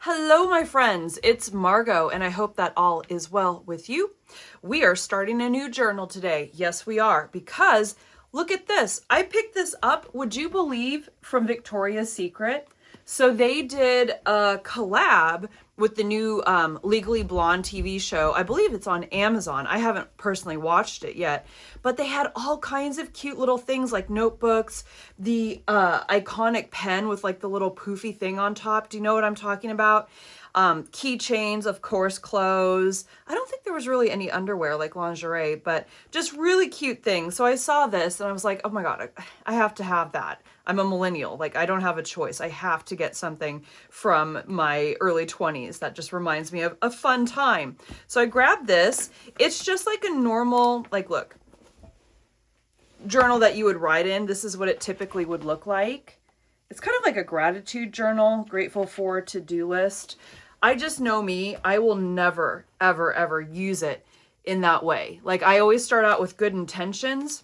Hello, my friends. It's Margot, and I hope that all is well with you. We are starting a new journal today. Yes, we are, because look at this. I picked this up, would you believe, from Victoria's Secret. So they did a collab with the new Legally Blonde TV show. I believe it's on Amazon. I haven't personally watched it yet, but they had all kinds of cute little things like notebooks, the iconic pen with like the little poofy thing on top. Do you know what I'm talking about? Keychains, of course, clothes. I don't think there was really any underwear like lingerie, but just really cute things. So I saw this and I was like, oh my God, I have to have that. I'm a millennial. Like, I don't have a choice. I have to get something from my early 20s. That just reminds me of a fun time. So I grabbed this. It's just like a normal, like, look, journal that you would write in. This is what it typically would look like. It's kind of like a gratitude journal, grateful for, to-do list. I just know me. I will never, ever, ever use it in that way. Like, I always start out with good intentions,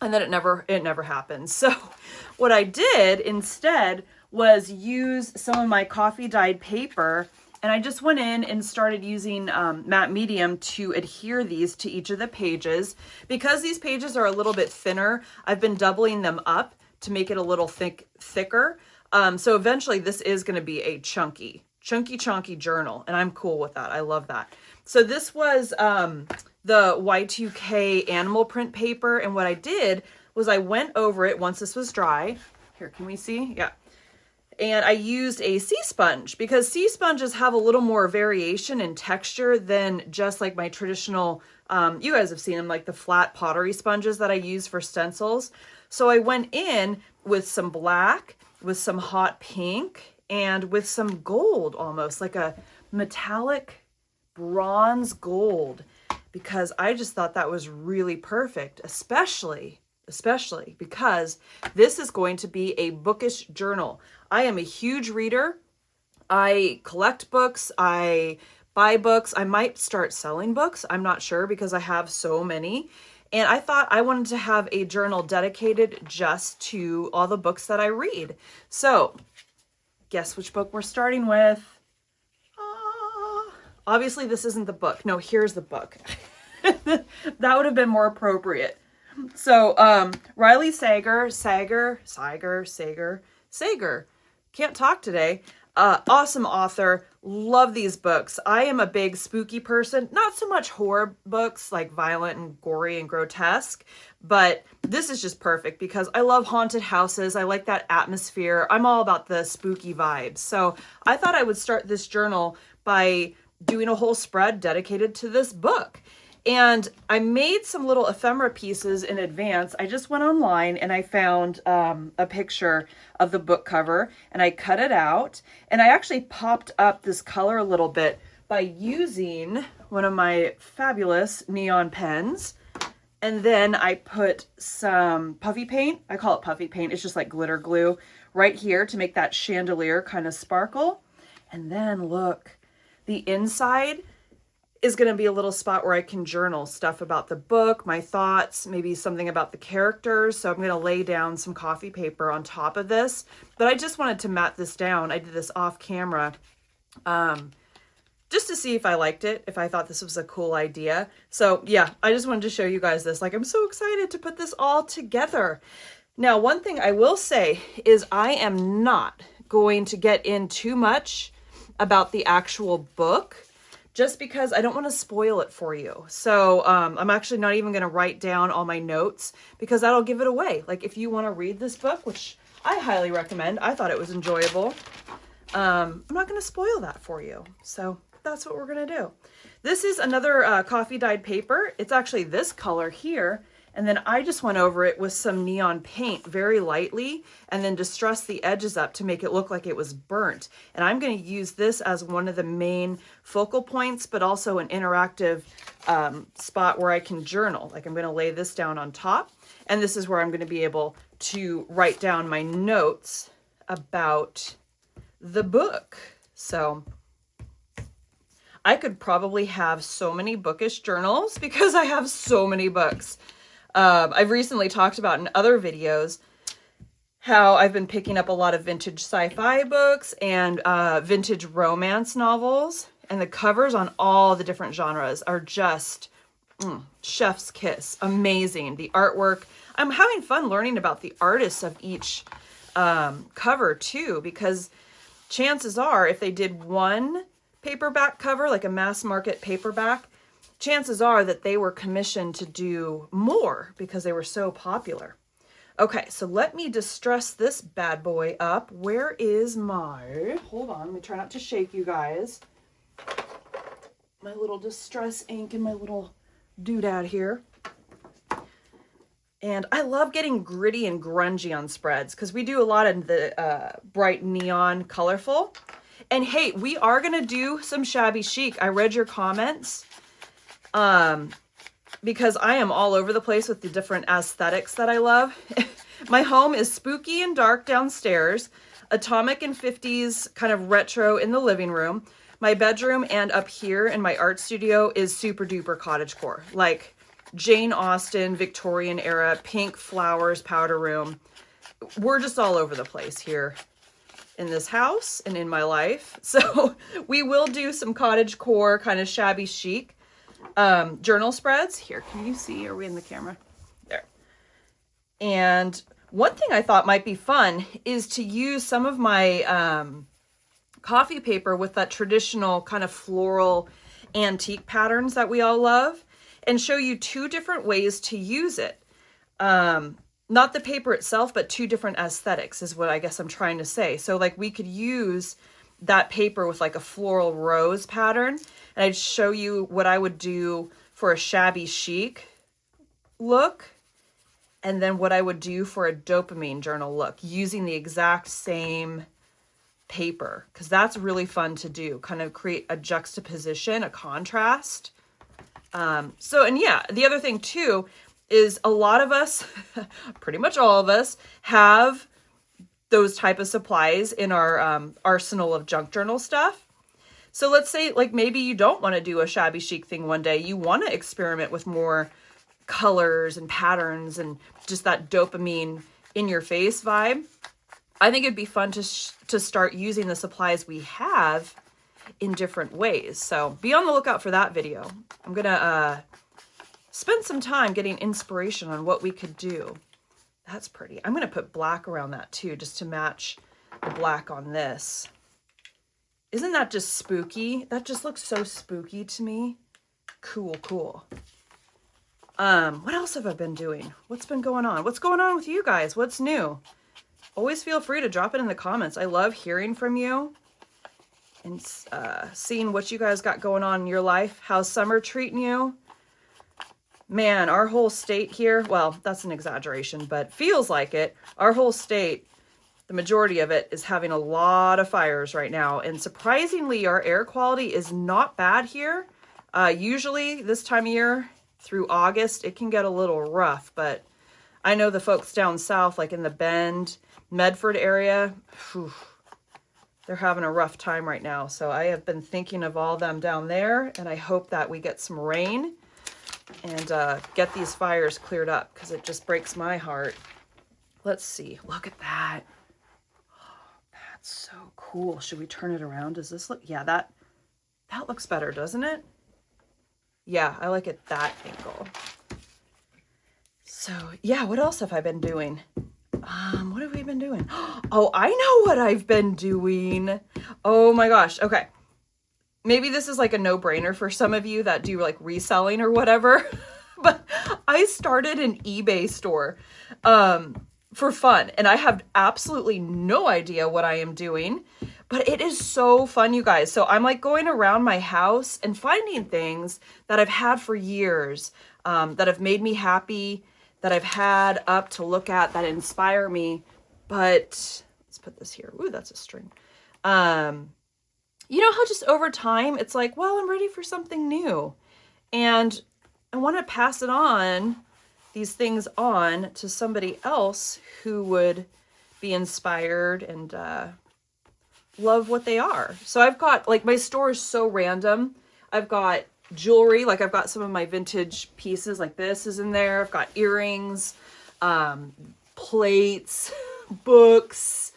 and then it never happens. So what I did instead was use some of my coffee dyed paper, and I just went in and started using matte medium to adhere these to each of the pages. Because these pages are a little bit thinner, I've been doubling them up to make it a little thicker. So eventually this is going to be a chunky journal, and I'm cool with that. I love that. So this was the Y2K animal print paper, and what I did was I went over it once this was dry. Here, can we see? Yeah. And I used a sea sponge because sea sponges have a little more variation in texture than just like my traditional, you guys have seen them, like the flat pottery sponges that I use for stencils. So I went in with some black, with some hot pink, and with some gold, almost like a metallic bronze gold, because I just thought that was really perfect, especially because this is going to be a bookish journal. I am a huge reader. I collect books. I buy books. I might start selling books. I'm not sure because I have so many. And I thought I wanted to have a journal dedicated just to all the books that I read. So guess which book we're starting with? Obviously this isn't the book. No, here's the book. That would have been more appropriate. So Riley Sager, can't talk today. Awesome author. Love these books. I am a big spooky person. Not so much horror books, like violent and gory and grotesque, but this is just perfect because I love haunted houses. I like that atmosphere. I'm all about the spooky vibes. So I thought I would start this journal by doing a whole spread dedicated to this book. And I made some little ephemera pieces in advance. I just went online and I found a picture of the book cover and I cut it out. And I actually popped up this color a little bit by using one of my fabulous neon pens. And then I put some puffy paint. I call it puffy paint. It's just like glitter glue right here to make that chandelier kind of sparkle. And then look, the inside is going to be a little spot where I can journal stuff about the book, my thoughts, maybe something about the characters. So I'm going to lay down some coffee paper on top of this, but I just wanted to mat this down. I did this off camera, just to see if I liked it, if I thought this was a cool idea. So yeah, I just wanted to show you guys this. Like, I'm so excited to put this all together. Now, one thing I will say is I am not going to get in too much about the actual book, just because I don't want to spoil it for you. So I'm actually not even going to write down all my notes because that'll give it away. Like, if you want to read this book, which I highly recommend, I thought it was enjoyable, I'm not going to spoil that for you. So that's what we're going to do. This is another coffee dyed paper. It's actually this color here. And then I just went over it with some neon paint very lightly and then distressed the edges up to make it look like it was burnt. And I'm going to use this as one of the main focal points, but also an interactive spot where I can journal. Like, I'm going to lay this down on top, and this is where I'm going to be able to write down my notes about the book. So I could probably have so many bookish journals because I have so many books. I've recently talked about in other videos how I've been picking up a lot of vintage sci-fi books and vintage romance novels, and the covers on all the different genres are just chef's kiss. Amazing. The artwork. I'm having fun learning about the artists of each cover too, because chances are if they did one paperback cover, like a mass market paperback, chances are that they were commissioned to do more because they were so popular. Okay, so let me distress this bad boy up. Where is my, hold on, let me try not to shake you guys. My little distress ink and my little doodad here. And I love getting gritty and grungy on spreads because we do a lot of the bright neon colorful. And hey, we are going to do some shabby chic. I read your comments because I am all over the place with the different aesthetics that I love. My home is spooky and dark downstairs, atomic and 50s kind of retro in the living room. My bedroom and up here in my art studio is super duper cottagecore, like Jane Austen, Victorian era, pink flowers, powder room. We're just all over the place here in this house and in my life. So we will do some cottagecore kind of shabby chic journal spreads. Here, can you see? Are we in the camera? There. And one thing I thought might be fun is to use some of my coffee paper with that traditional kind of floral antique patterns that we all love and show you two different ways to use it. Not the paper itself, but two different aesthetics is what I guess I'm trying to say. So like we could use that paper with like a floral rose pattern, and I'd show you what I would do for a shabby chic look, and then what I would do for a dopamine journal look using the exact same paper, because that's really fun to do, kind of create a juxtaposition, a contrast. And yeah, the other thing too is a lot of us, pretty much all of us, have those type of supplies in our arsenal of junk journal stuff. So let's say like maybe you don't want to do a shabby chic thing one day. You want to experiment with more colors and patterns and just that dopamine in your face vibe. I think it'd be fun to start using the supplies we have in different ways. So be on the lookout for that video. I'm going to spend some time getting inspiration on what we could do. That's pretty. I'm going to put black around that too, just to match the black on this. Isn't that just spooky? That just looks so spooky to me. Cool, cool. What else have I been doing? What's been going on? What's going on with you guys? What's new? Always feel free to drop it in the comments. I love hearing from you and seeing what you guys got going on in your life. How's summer treating you? Man, our whole state here, well, that's an exaggeration, but feels like it. Our whole state, the majority of it, is having a lot of fires right now. And surprisingly, our air quality is not bad here. Usually this time of year through August, it can get a little rough, but I know the folks down south, like in the Bend, Medford area, whew, they're having a rough time right now. So I have been thinking of all them down there, and I hope that we get some rain and get these fires cleared up, because it just breaks my heart. Let's see. Look at that. Oh, that's so cool. Should we turn it around? Does this look? Yeah, that looks better, doesn't it? Yeah, I like it that angle. So yeah, what else have I been doing? What have we been doing? Oh, I know what I've been doing. Oh my gosh. Okay. Maybe this is like a no-brainer for some of you that do like reselling or whatever, but I started an eBay store for fun, and I have absolutely no idea what I am doing, but it is so fun, you guys. So I'm like going around my house and finding things that I've had for years, that have made me happy, that I've had up to look at, that inspire me. But let's put this here. Ooh, that's a string. You know how just over time, it's like, well, I'm ready for something new. And I want to pass it on, these things on to somebody else who would be inspired and love what they are. So I've got, like, my store is so random. I've got jewelry, like I've got some of my vintage pieces like this is in there. I've got earrings, plates, books.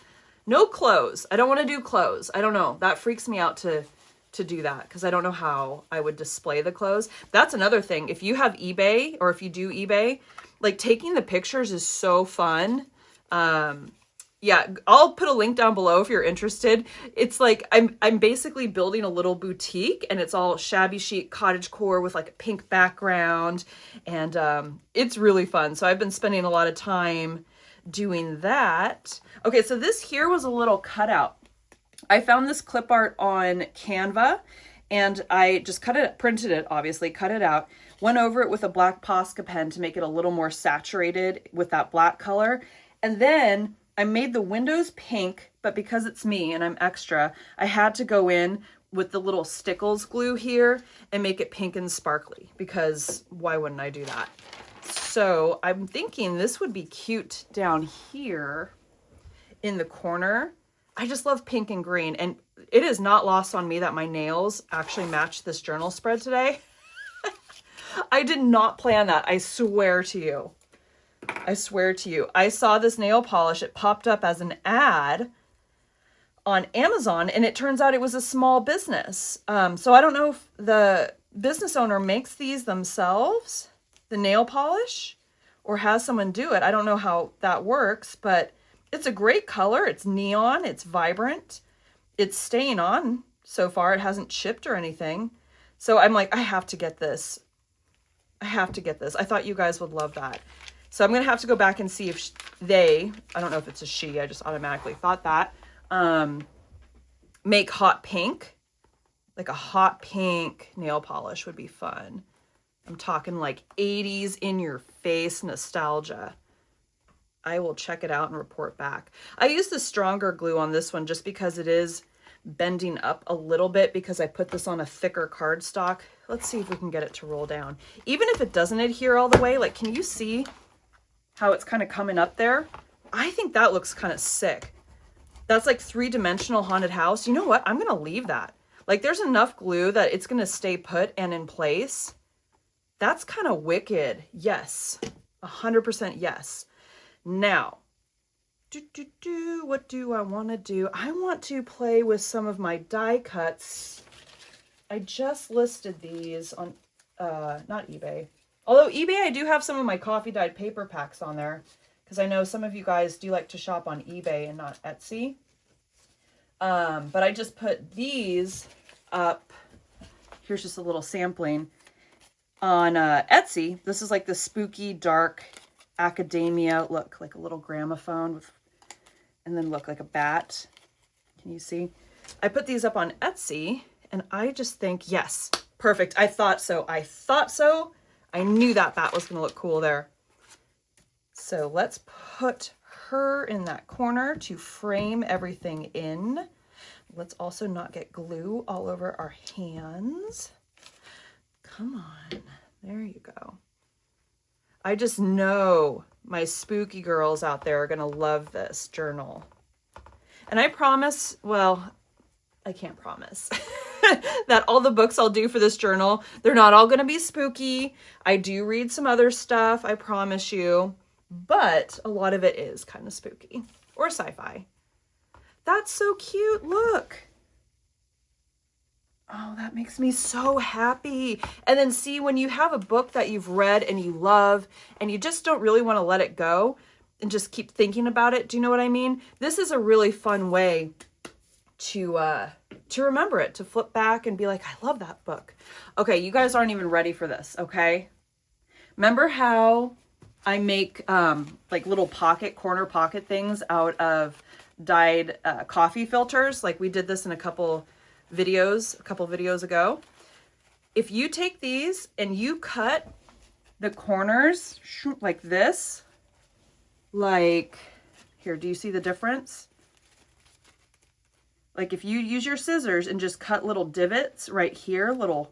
No clothes. I don't want to do clothes. I don't know. That freaks me out to do that because I don't know how I would display the clothes. That's another thing. If you have eBay or if you do eBay, like taking the pictures is so fun. Yeah, I'll put a link down below if you're interested. It's like I'm basically building a little boutique and it's all shabby chic cottagecore with like a pink background and it's really fun. So I've been spending a lot of time doing that. Okay, so this here was a little cutout. I found this clip art on Canva and I just printed it, obviously, cut it out, went over it with a black Posca pen to make it a little more saturated with that black color. And then I made the windows pink, but because it's me and I'm extra, I had to go in with the little stickles glue here and make it pink and sparkly because why wouldn't I do that? So I'm thinking this would be cute down here in the corner. I just love pink and green, and it is not lost on me that my nails actually match this journal spread today. I did not plan that. I swear to you. I swear to you. I saw this nail polish. It popped up as an ad on Amazon, and it turns out it was a small business. So I don't know if the business owner makes these themselves, the nail polish, or has someone do it. I don't know how that works, but it's a great color. It's neon. It's vibrant. It's staying on so far. It hasn't chipped or anything. So I'm like, I have to get this. I have to get this. I thought you guys would love that. So I'm going to have to go back and see if I don't know if it's a she, I just automatically thought that, make hot pink. Like a hot pink nail polish would be fun. I'm talking like 80s in your face nostalgia. I will check it out and report back. I use the stronger glue on this one just because it is bending up a little bit because I put this on a thicker cardstock. Let's see if we can get it to roll down. Even if it doesn't adhere all the way, like, can you see how it's kind of coming up there? I think that looks kind of sick. That's like 3-dimensional haunted house. You know what? I'm going to leave that. Like, there's enough glue that it's going to stay put and in place. That's kind of wicked. Yes. 100% yes. Now, what do I want to do? I want to play with some of my die cuts. I just listed these on, not eBay. Although eBay, I do have some of my coffee dyed paper packs on there because I know some of you guys do like to shop on eBay and not Etsy. But I just put these up. Here's just a little sampling on Etsy. This is like the spooky, dark academia look, like a little gramophone with, and then look like a bat. Can you see? I put these up on Etsy and I just think, yes, perfect. I thought so. I thought so. I knew that bat was going to look cool there. So let's put her in that corner to frame everything in. Let's also not get glue all over our hands. Come on. There you go. I just know my spooky girls out there are going to love this journal. And I promise, well, I can't promise that all the books I'll do for this journal, they're not all going to be spooky. I do read some other stuff, I promise you, but a lot of it is kind of spooky or sci-fi. That's so cute. Look. Oh, that makes me so happy. And then see, when you have a book that you've read and you love and you just don't really want to let it go and just keep thinking about it. Do you know what I mean? This is a really fun way to remember it, to flip back and be like, I love that book. Okay, you guys aren't even ready for this, okay? Remember how I make like little corner pocket things out of dyed coffee filters? Like we did this in a couple videos ago. If you take these and you cut the corners like this, like here, do you see the difference? Like if you use your scissors and just cut little divots right here, little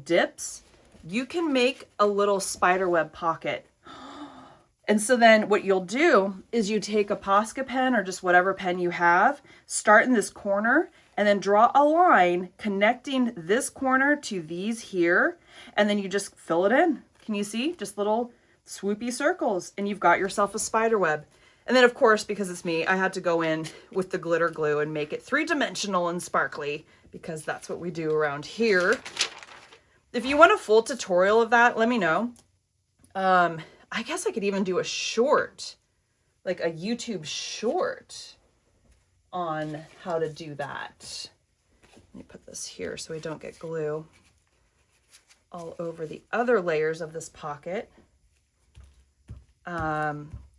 dips, you can make a little spiderweb pocket. And so then what you'll do is you take a Posca pen or just whatever pen you have, start in this corner, and then draw a line connecting this corner to these here, and then you just fill it in. Can you see? Just little swoopy circles, and you've got yourself a spider web. And then of course, because it's me, I had to go in with the glitter glue and make it 3-dimensional and sparkly, because that's what we do around here. If you want a full tutorial of that, let me know. I guess I could even do a short, like a YouTube short on how to do that. Let me put this here so we don't get glue all over the other layers of this pocket.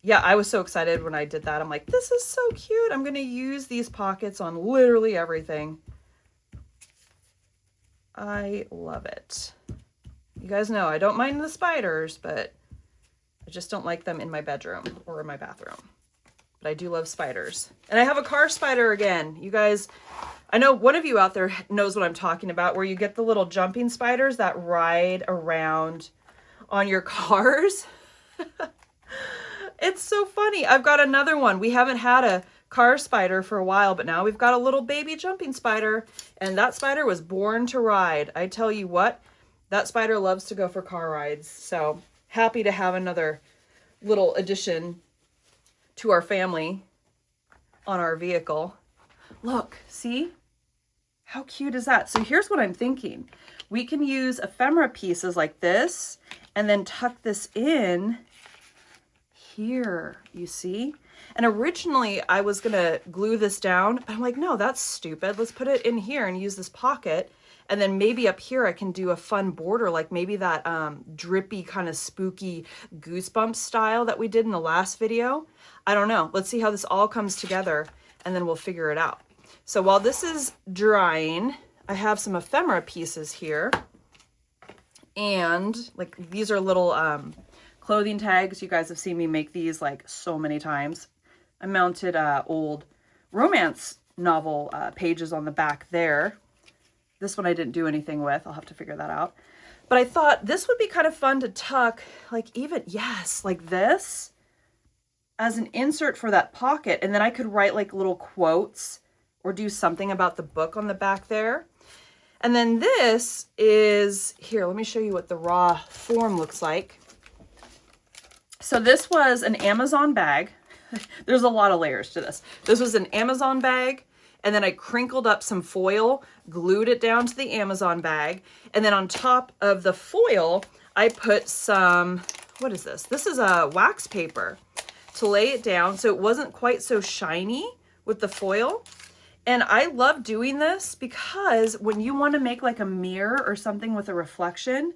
Yeah, I was so excited when I did that. I'm like, this is so cute. I'm going to use these pockets on literally everything. I love it. You guys know I don't mind the spiders, but I just don't like them in my bedroom or in my bathroom. But I do love spiders. And I have a car spider again. You guys, I know one of you out there knows what I'm talking about, where you get the little jumping spiders that ride around on your cars. It's so funny. I've got another one. We haven't had a car spider for a while, but now we've got a little baby jumping spider, and that spider was born to ride. I tell you what, that spider loves to go for car rides. So happy to have another little addition to our family on our vehicle. Look, see? How cute is that? So here's what I'm thinking. We can use ephemera pieces like this and then tuck this in here, you see? And originally I was gonna glue this down, but I'm like, no, that's stupid. Let's put it in here and use this pocket. And then maybe up here I can do a fun border, like maybe that drippy kind of spooky goosebumps style that we did in the last video. I don't know. Let's see how this all comes together and then we'll figure it out. So while this is drying, I have some ephemera pieces here. And like these are little clothing tags. You guys have seen me make these like so many times. I mounted old romance novel pages on the back there. This one I didn't do anything with. I'll have to figure that out. But I thought this would be kind of fun to tuck, like even, yes, like this as an insert for that pocket. And then I could write like little quotes or do something about the book on the back there. And then this is, here, let me show you what the raw form looks like. So this was an Amazon bag. There's a lot of layers to this. This was an Amazon bag, and then I crinkled up some foil, glued it down to the Amazon bag, and then on top of the foil, I put some, what is this? This is a wax paper to lay it down so it wasn't quite so shiny with the foil. And I love doing this because when you want to make like a mirror or something with a reflection,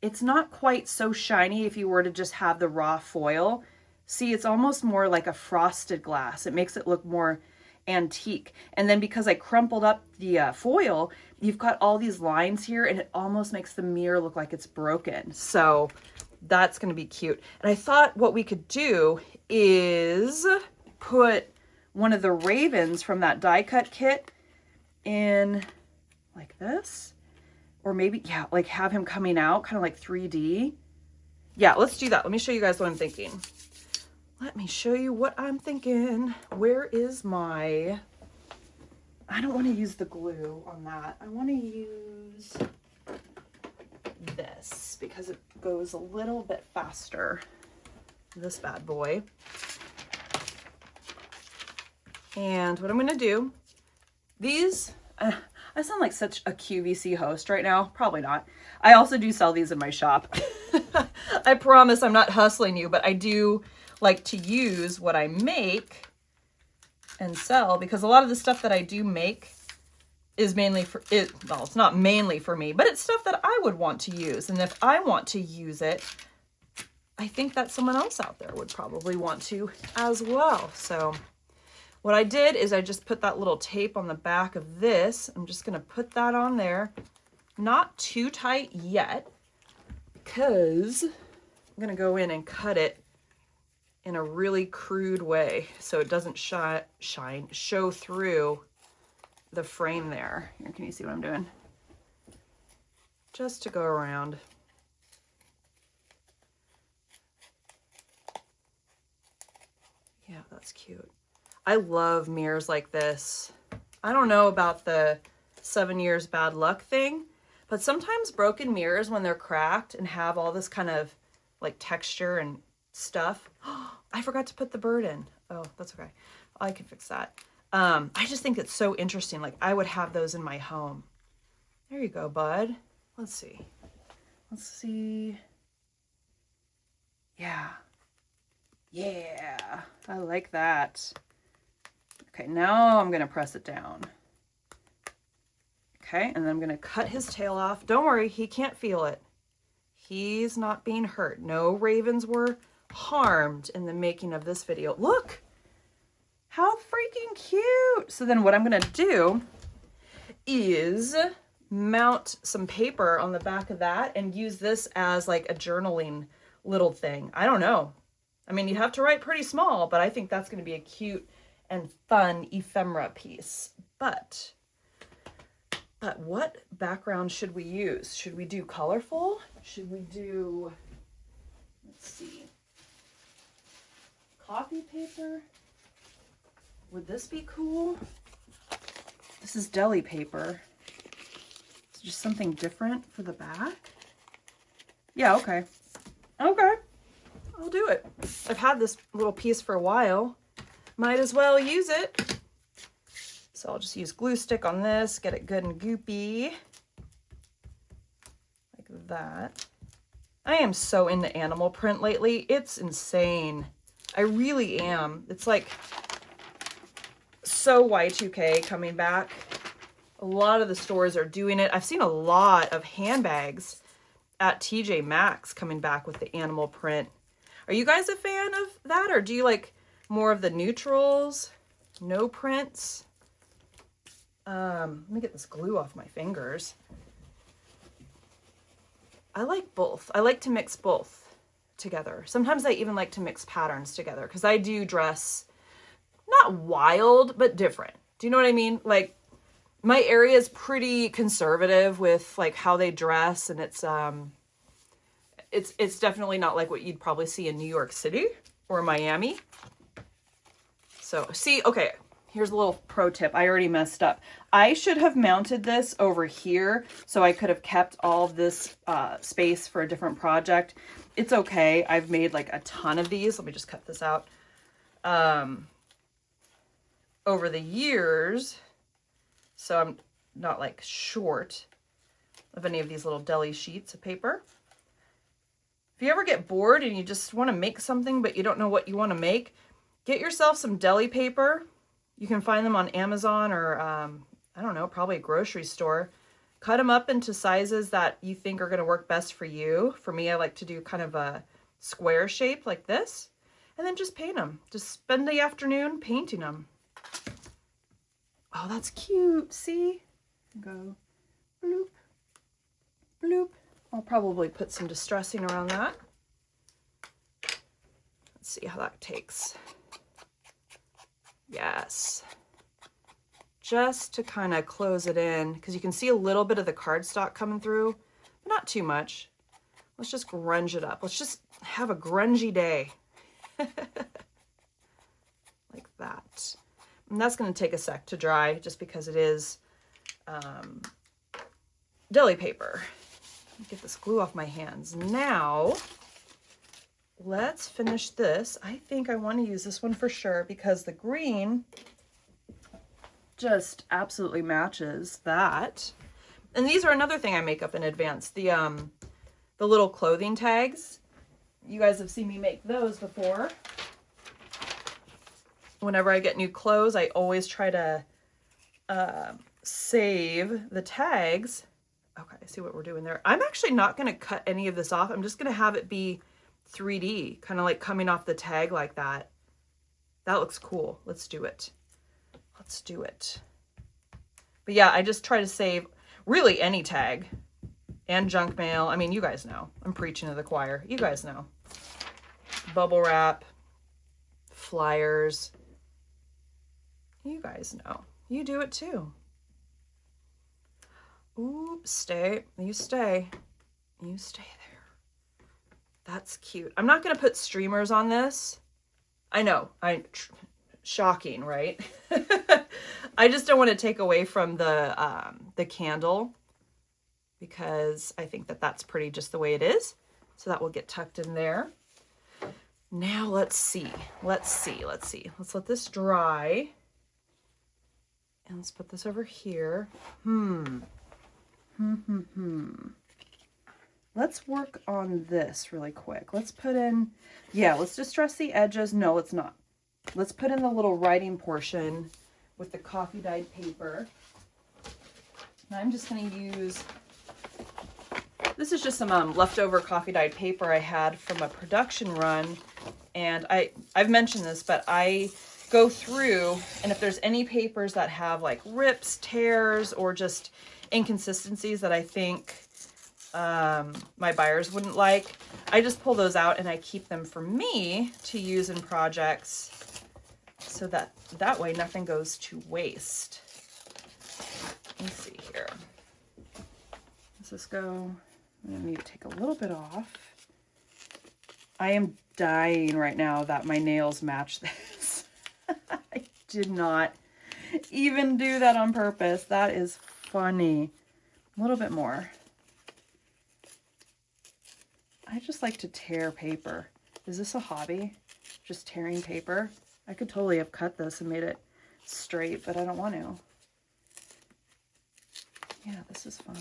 it's not quite so shiny if you were to just have the raw foil. See, it's almost more like a frosted glass. It makes it look more antique. And then because I crumpled up the foil, you've got all these lines here and it almost makes the mirror look like it's broken. So that's going to be cute. And I thought what we could do is put one of the ravens from that die cut kit in like this. Or maybe, yeah, like have him coming out, kind of like 3D. Yeah, let's do that. Let me show you guys what I'm thinking. Let me show you what I'm thinking. Where is my... I don't want to use the glue on that. I want to use this because it goes a little bit faster. This bad boy. And what I'm going to do, these... I sound like such a QVC host right now. Probably not. I also do sell these in my shop. I promise I'm not hustling you, but I do like to use what I make and sell because a lot of the stuff that I do make is mainly for it. Well, it's not mainly for me, but it's stuff that I would want to use. And if I want to use it, I think that someone else out there would probably want to as well. So what I did is I just put that little tape on the back of this. I'm just going to put that on there. Not too tight yet because I'm going to go in and cut it in a really crude way so it doesn't show through the frame there. Here, can you see what I'm doing? Just to go around. Yeah, that's cute. I love mirrors like this. I don't know about the 7 years bad luck thing, but sometimes broken mirrors when they're cracked and have all this kind of like texture and stuff. I forgot to put the bird in. Oh, that's okay. I can fix that. I just think it's so interesting. Like, I would have those in my home. There you go, bud. Let's see. Let's see. Yeah. Yeah. I like that. Okay, now I'm going to press it down. Okay, and then I'm going to cut his tail off. Don't worry, he can't feel it. He's not being hurt. No ravens were harmed in the making of this video. Look! How freaking cute! So then what I'm going to do is mount some paper on the back of that and use this as like a journaling little thing. I don't know. I mean, you have to write pretty small, but I think that's going to be a cute and fun ephemera piece. But what background should we use? Should we do colorful? Should we do, let's see, copy paper? Would this be cool? This is deli paper. It's just something different for the back. Yeah, okay. Okay, I'll do it. I've had this little piece for a while. Might as well use it. So I'll just use glue stick on this, get it good and goopy. Like that. I am so into animal print lately. It's insane. I really am. It's like so Y2K coming back. A lot of the stores are doing it. I've seen a lot of handbags at TJ Maxx coming back with the animal print. Are you guys a fan of that, or do you like more of the neutrals? No prints? Let me get this glue off my fingers. I like both. I like to mix both together. Sometimes I even like to mix patterns together because I do dress not wild, but different. Do you know what I mean? Like, my area is pretty conservative with like how they dress, and it's definitely not like what you'd probably see in New York City or Miami. So see, okay, here's a little pro tip. I already messed up. I should have mounted this over here so I could have kept all this space for a different project. It's okay. I've made like a ton of these. Let me just cut this out. Over the years, so I'm not like short of any of these little deli sheets of paper. If you ever get bored and you just want to make something but you don't know what you want to make, get yourself some deli paper. You can find them on Amazon or I don't know, probably a grocery store. Cut them up into sizes that you think are going to work best for you. For me, I like to do kind of a square shape like this, and then just paint them. Just spend the afternoon painting them. Oh, that's cute. See? Go bloop, bloop. I'll probably put some distressing around that. Let's see how that takes. Yes. Just to kind of close it in, because you can see a little bit of the cardstock coming through, but not too much. Let's just grunge it up. Let's just have a grungy day. Like that. And that's going to take a sec to dry just because it is deli paper. Get this glue off my hands. Now, let's finish this. I think I want to use this one for sure because the green just absolutely matches that. And these are another thing I make up in advance. The little clothing tags. You guys have seen me make those before. Whenever I get new clothes, I always try to save the tags. Okay, I see what we're doing there. I'm actually not going to cut any of this off. I'm just going to have it be 3D, kind of like coming off the tag like that. That looks cool. Let's do it. Let's do it. But yeah, I just try to save really any tag and junk mail. I mean, you guys know. I'm preaching to the choir. You guys know. Bubble wrap, flyers. You guys know. You do it too. Ooh, stay. You stay. You stay there. That's cute. I'm not going to put streamers on this. I know. Shocking, right? I just don't want to take away from the candle because I think that that's pretty just the way it is. So that will get tucked in there. Now let's see. Let's let this dry. And let's put this over here. Let's work on this really quick. Let's put in, yeah, let's distress the edges. No, let's not. Let's put in the little writing portion with the coffee dyed paper. And I'm just going to use, this is just some leftover coffee dyed paper I had from a production run. And I've mentioned this, but I go through, and if there's any papers that have like rips, tears, or just inconsistencies that I think my buyers wouldn't like, I just pull those out and I keep them for me to use in projects, so that way nothing goes to waste. Let me see here. Does this go? I'm gonna need to take a little bit off. I am dying right now that my nails match this. I did not even do that on purpose. That is funny. A little bit more. I just like to tear paper. Is this a hobby? Just tearing paper? I could totally have cut this and made it straight, but I don't want to. Yeah, this is fun.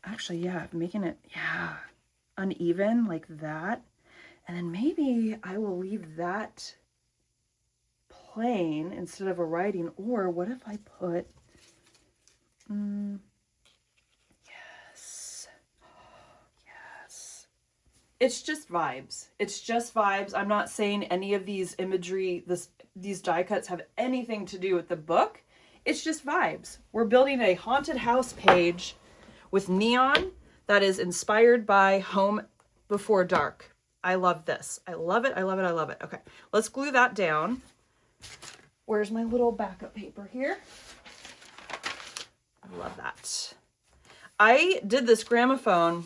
Actually, yeah, making it, yeah, uneven like that. And then maybe I will leave that plain instead of a writing. Or what if I put, yes, yes. It's just vibes. It's just vibes. I'm not saying any of these imagery, these die cuts have anything to do with the book. It's just vibes. We're building a haunted house page with neon that is inspired by Home Before Dark. I love this. I love it. I love it. I love it. Okay, let's glue that down. Where's my little backup paper here? I love that. I did this gramophone.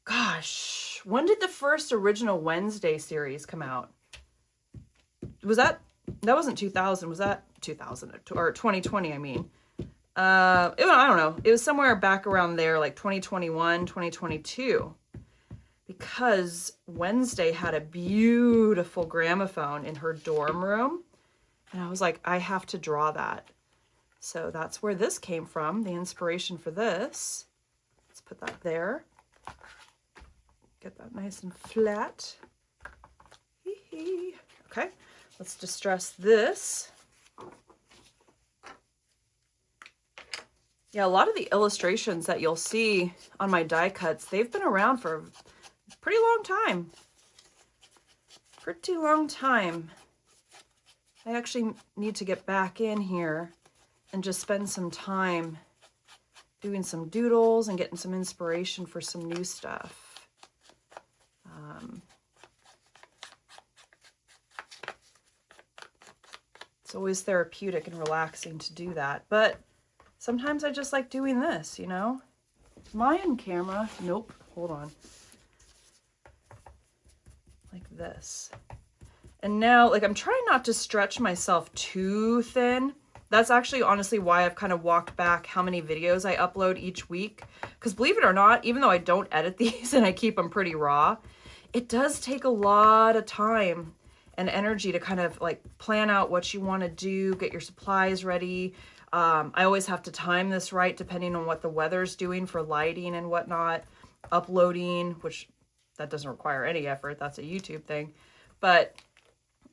Gosh, when did the first original Wednesday series come out? Was that wasn't 2000. Was that 2000 or 2020? I mean, I don't know. It was somewhere back around there, like 2021, 2022. Because Wednesday had a beautiful gramophone in her dorm room. And I was like, I have to draw that. So that's where this came from, the inspiration for this. Let's put that there. Get that nice and flat. Okay, let's distress this. Yeah, a lot of the illustrations that you'll see on my die cuts, they've been around for a pretty long time. Pretty long time. I actually need to get back in here and just spend some time doing some doodles and getting some inspiration for some new stuff. It's always therapeutic and relaxing to do that, but sometimes I just like doing this, you know? Am I on camera? Nope. Hold on. Like this. And now, like, I'm trying not to stretch myself too thin. That's actually honestly why I've kind of walked back how many videos I upload each week. Because believe it or not, even though I don't edit these and I keep them pretty raw, it does take a lot of time and energy to kind of like plan out what you want to do, get your supplies ready. I always have to time this right depending on what the weather's doing for lighting and whatnot. Uploading, which that doesn't require any effort. That's a YouTube thing. But,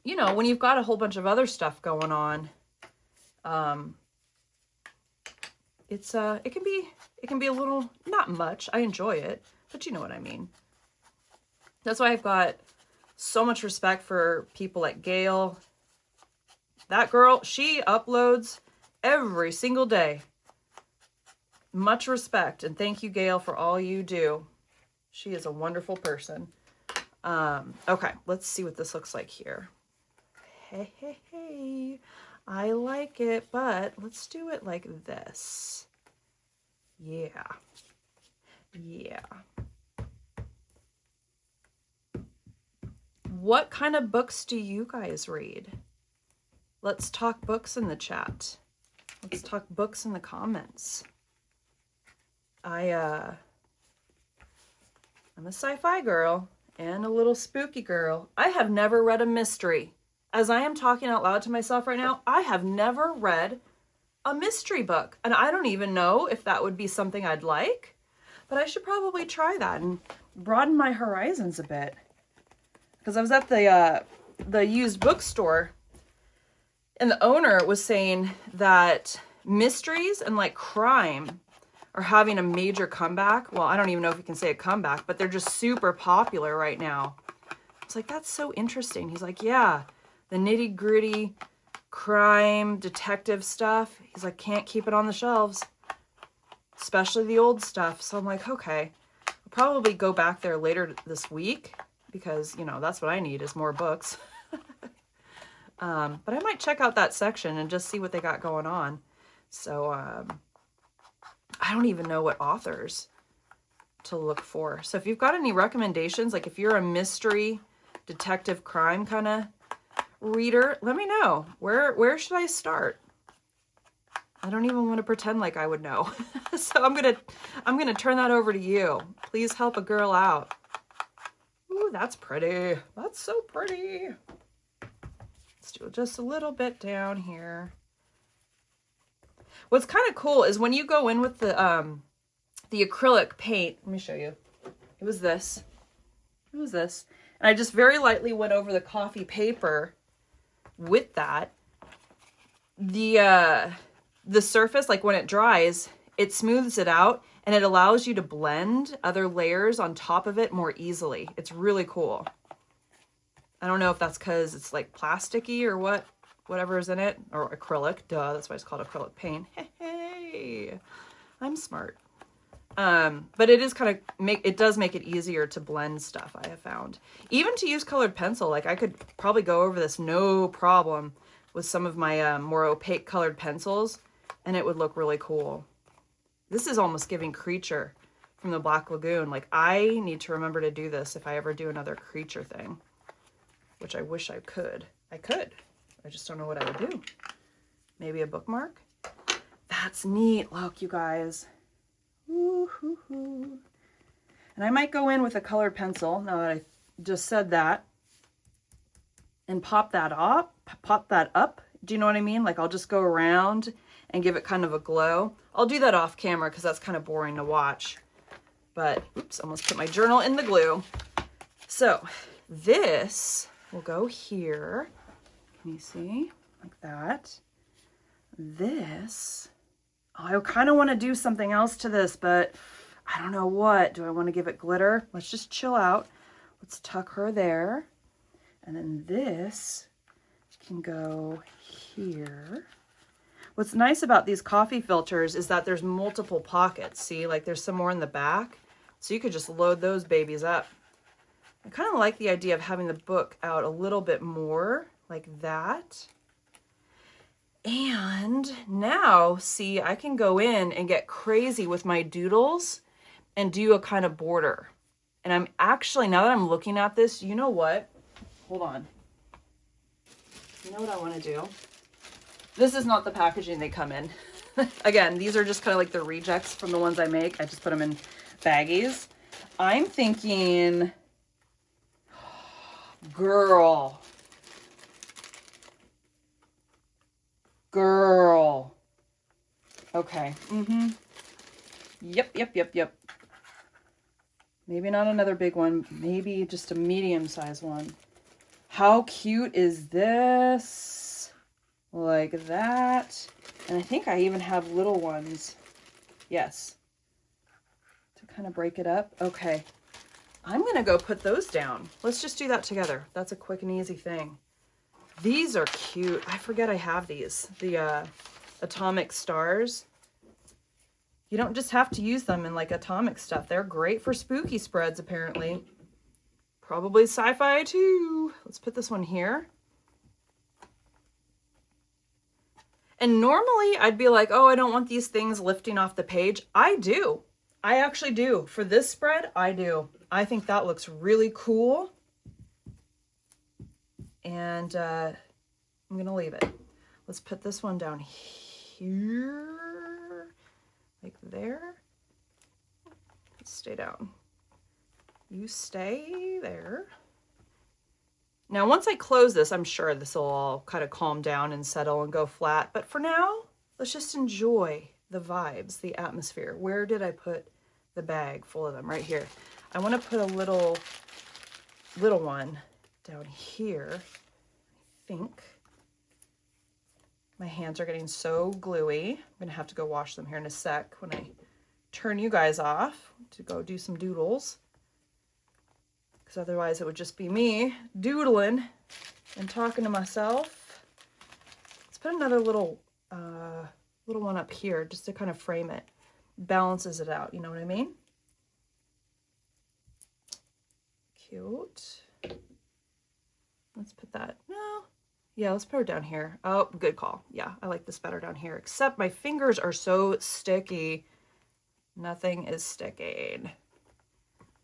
you know, when you've got a whole bunch of other stuff going on, it can be a little, not much. I enjoy it, but you know what I mean. That's why I've got so much respect for people like Gail. That girl, she uploads every single day. Much respect, and thank you, Gail, for all you do. She is a wonderful person. Okay, let's see what this looks like here. Hey. I like it, but let's do it like this. Yeah. What kind of books do you guys read? Let's talk books in the chat. Let's talk books in the comments. I'm a sci-fi girl, And a little spooky girl. I have never read a mystery. As I am talking out loud to myself right now, I have never read a mystery book. And I don't even know if that would be something I'd like, but I should probably try that and broaden my horizons a bit. Because I was at the used bookstore, and the owner was saying that mysteries and like crime are having a major comeback. Well, I don't even know if you can say a comeback, but they're just super popular right now. It's like, that's so interesting. He's like, yeah, the nitty gritty crime detective stuff. He's like, can't keep it on the shelves, especially the old stuff. So I'm like, okay, I'll probably go back there later this week because, you know, that's what I need is more books. But I might check out that section and just see what they got going on. So, I don't even know what authors to look for. So if you've got any recommendations, like if you're a mystery, detective, crime kind of reader, let me know. Where should I start? I don't even want to pretend like I would know. So I'm gonna turn that over to you. Please help a girl out. Ooh, that's pretty. That's so pretty. Let's do just a little bit down here. What's kind of cool is when you go in with the acrylic paint, let me show you. It was this. And I just very lightly went over the coffee paper with that. The surface, like when it dries, it smooths it out and it allows you to blend other layers on top of it more easily. It's really cool. I don't know if that's because it's like plasticky or whatever is in it, or acrylic, duh, that's why it's called acrylic paint. Hey, I'm smart. But it is kind of it does make it easier to blend stuff, I have found. Even to use colored pencil, like I could probably go over this no problem with some of my more opaque colored pencils, and it would look really cool. This is almost giving Creature from the Black Lagoon. Like I need to remember to do this if I ever do another Creature thing, which I wish I could. I just don't know what I would do. Maybe a bookmark? That's neat. Look, you guys. Woo-hoo-hoo. And I might go in with a colored pencil, now that I just said that, and pop that up. Do you know what I mean? Like I'll just go around and give it kind of a glow. I'll do that off camera because that's kind of boring to watch. But, oops, almost put my journal in the glue. So this will go here. Can you see? Like that. This, I kind of want to do something else to this, but I don't know what. Do I want to give it glitter? Let's just chill out. Let's tuck her there. And then this can go here. What's nice about these coffee filters is that there's multiple pockets. See, like there's some more in the back. So you could just load those babies up. I kind of like the idea of having the book out a little bit more like that. And now, see, I can go in and get crazy with my doodles and do a kind of border. And I'm actually, now that I'm looking at this, you know what? Hold on. You know what I want to do? This is not the packaging they come in. Again, these are just kind of like the rejects from the ones I make. I just put them in baggies. I'm thinking, girl. Okay. Yep. Maybe not another big one. Maybe just a medium-sized one. How cute is this? Like that. And I think I even have little ones. Yes. To kind of break it up. Okay. I'm going to go put those down. Let's just do that together. That's a quick and easy thing. These are cute. I forget I have these. The atomic stars. You don't just have to use them in like atomic stuff. They're great for spooky spreads, apparently. Probably sci-fi too. Let's put this one here. And normally I'd be like, oh, I don't want these things lifting off the page. I do. I actually do. For this spread, I do. I think that looks really cool. And I'm going to leave it. Let's put this one down here. Like there. Let's stay down. You stay there. Now, once I close this, I'm sure this will all kind of calm down and settle and go flat. But for now, let's just enjoy the vibes, the atmosphere. Where did I put the bag full of them? Right here. I want to put a little one down here, I think. My hands are getting so gluey. I'm going to have to go wash them here in a sec when I turn you guys off to go do some doodles. Because otherwise it would just be me doodling and talking to myself. Let's put another little one up here just to kind of frame it. Balances it out, you know what I mean? Cute. Let's put that, no. Yeah, let's put her down here. Oh, good call. Yeah, I like this better down here, except my fingers are so sticky. Nothing is sticking.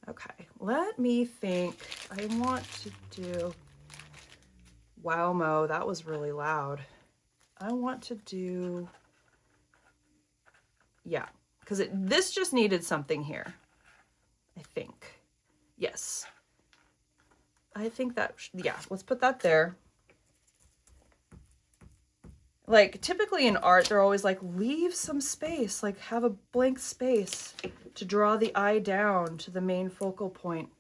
Okay, let me think. I want to do, wow, Mo, that was really loud. I want to do, yeah, because this just needed something here, I think. Yes. I think that, yeah, let's put that there. Like, typically in art, they're always like, leave some space, like have a blank space to draw the eye down to the main focal point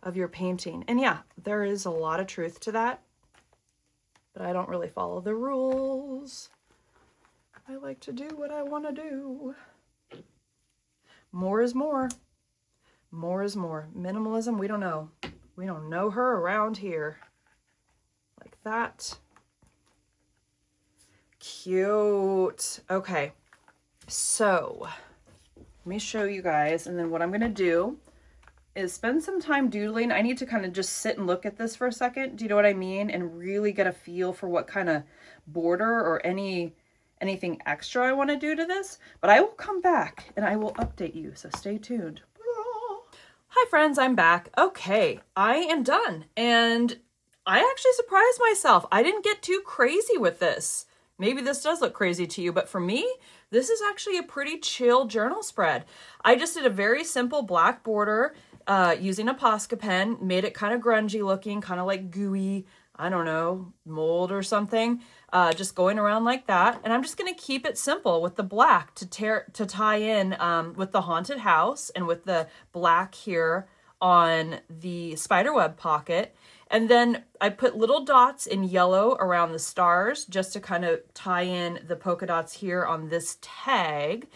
of your painting. And yeah, there is a lot of truth to that, but I don't really follow the rules. I like to do what I want to do. More is more. More is more. Minimalism, we don't know. We don't know her around here. Like that. Cute. Okay, so let me show you guys, and then what I'm going to do is spend some time doodling. I need to kind of just sit and look at this for a second. Do you know what I mean? And really get a feel for what kind of border or anything extra I want to do to this. But I will come back and I will update you, so stay tuned. Hi friends, I'm back. Okay, I am done, and I actually surprised myself. I didn't get too crazy with this. Maybe this does look crazy to you, but for me, this is actually a pretty chill journal spread. I just did a very simple black border using a Posca pen, made it kind of grungy looking, kind of like gooey, I don't know, mold or something, just going around like that. And I'm just going to keep it simple with the black to tie in with the haunted house and with the black here on the spiderweb pocket. And then I put little dots in yellow around the stars just to kind of tie in the polka dots here on this tag.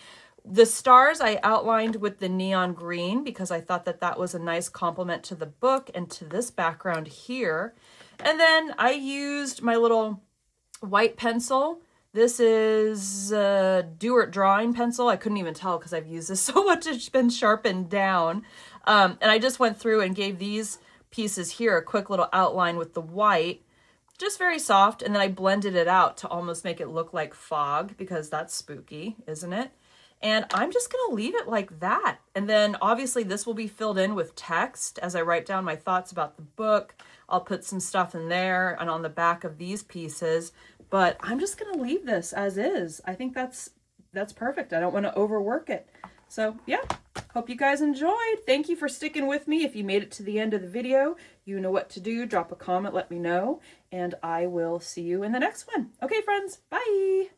The stars I outlined with the neon green because I thought that that was a nice complement to the book and to this background here. And then I used my little white pencil. This is a Dewart drawing pencil. I couldn't even tell because I've used this so much it's been sharpened down. And I just went through and gave these pieces here a quick little outline with the white, just very soft, and then I blended it out to almost make it look like fog because that's spooky, isn't it? And I'm just gonna leave it like that. And then obviously this will be filled in with text as I write down my thoughts about the book. I'll put some stuff in there and on the back of these pieces, but I'm just gonna leave this as is. I think that's perfect. I don't want to overwork it. So yeah, hope you guys enjoyed. Thank you for sticking with me. If you made it to the end of the video, you know what to do. Drop a comment, let me know, and I will see you in the next one. Okay, friends, bye.